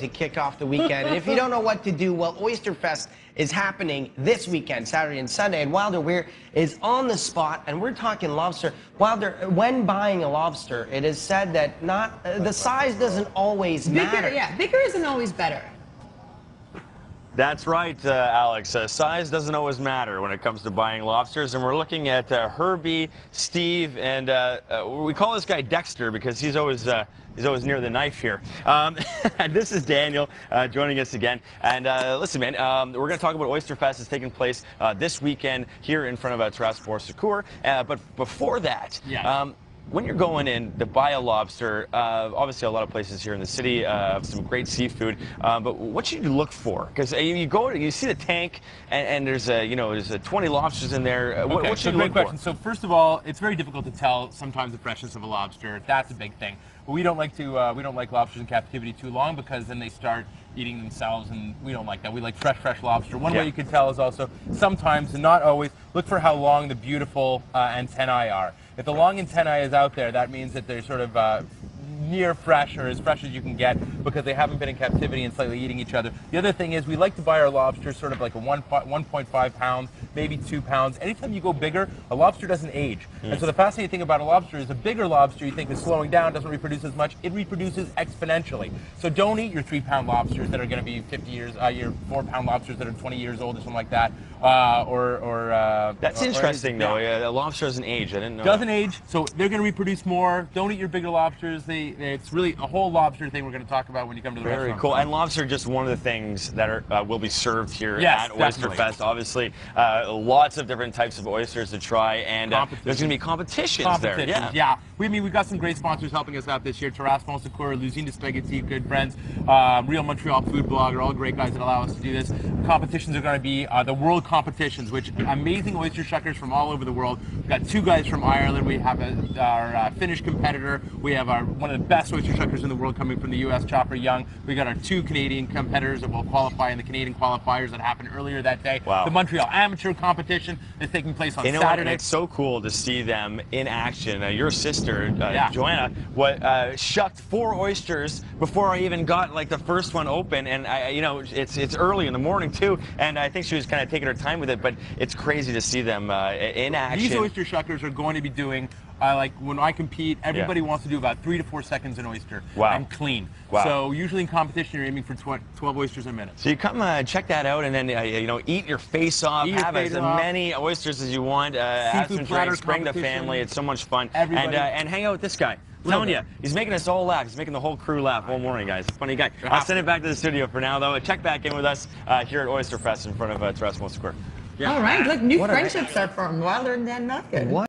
to kick off the weekend. And if you don't know what to do, well, Oysterfest is happening this weekend, Saturday and Sunday, and Wilder Weir is on the spot, and we're talking lobster. Wilder, when buying a lobster, it is said that the size doesn't always matter. Yeah, bigger isn't always better. That's right, Alex. Size doesn't always matter when it comes to buying lobsters, and we're looking at Herbie, Steve, and we call this guy Dexter because he's always near the knife here. And this is Daniel joining us again. And listen, man, we're going to talk about Oysterfest. It's taking place this weekend here in front of Terrace, Bonsecours. But before that, when you're going in to buy a lobster, obviously a lot of places here in the city have some great seafood, but what should you look for? Because you go, you see the tank, and there's there's 20 lobsters in there. What should you look for? So first of all, it's very difficult to tell sometimes the freshness of a lobster. That's a big thing. But we don't like lobsters in captivity too long because then they start eating themselves, and we don't like that. We like fresh lobster. One way you can tell is also sometimes, and not always, look for how long the beautiful antennae are. If the long antennae is out there, that means that they're sort of near fresh or as fresh as you can get because they haven't been in captivity and slightly eating each other. The other thing is we like to buy our lobsters sort of like a 1.5 pounds, maybe 2 pounds. Anytime you go bigger, a lobster doesn't age. And so the fascinating thing about a lobster is a bigger lobster you think is slowing down, doesn't reproduce as much. It reproduces exponentially. So don't eat your 3-pound lobsters that are going to be 50 years, your 4-pound lobsters that are 20 years old or something like that. That's interesting though. Yeah, a lobster doesn't age. I didn't know. Doesn't age, so they're going to reproduce more. Don't eat your bigger lobsters. It's really a whole lobster thing we're going to talk about when you come to the restaurant. Very cool. And lobster, just one of the things that will be served here at definitely. Oysterfest. Obviously, lots of different types of oysters to try, and there's going to be competitions there. Yeah. We've got some great sponsors helping us out this year. Terrace, Bonsecours, L'Usine de Spaghetti, good friends. Real Montreal food blogger, all great guys that allow us to do this. Competitions are going to be the world competitions, which amazing oyster shuckers from all over the world. We've got 2 guys from Ireland. We have our Finnish competitor. We have one of the best oyster shuckers in the world coming from the U.S., Chopper Young. We got our 2 Canadian competitors that will qualify in the Canadian qualifiers that happened earlier that day. Wow. The Montreal amateur competition is taking place on Saturday. Saturday. It's so cool to see them in action. Your sister, Joanna, shucked 4 oysters before I even got like the first one open, and it's early in the morning too, and I think she was kind of taking her time with it, but it's crazy to see them in action. These oyster shuckers are going to be doing, like when I compete, everybody wants to do about 3 to 4 seconds an oyster and clean. Wow. So usually in competition, you're aiming for 12 oysters a minute. So you come check that out, and then eat your face off, have as many oysters as you want, have some drinks, bring the family. It's so much fun, and hang out with this guy. I'm telling you, he's making us all laugh. He's making the whole crew laugh all morning, guys. He's a funny guy. I'll send it back to the studio for now, though. Check back in with us here at Oysterfest in front of Terrace, Bonsecours. All right, look, new friendships are formed. Wilder and Dan Notkin.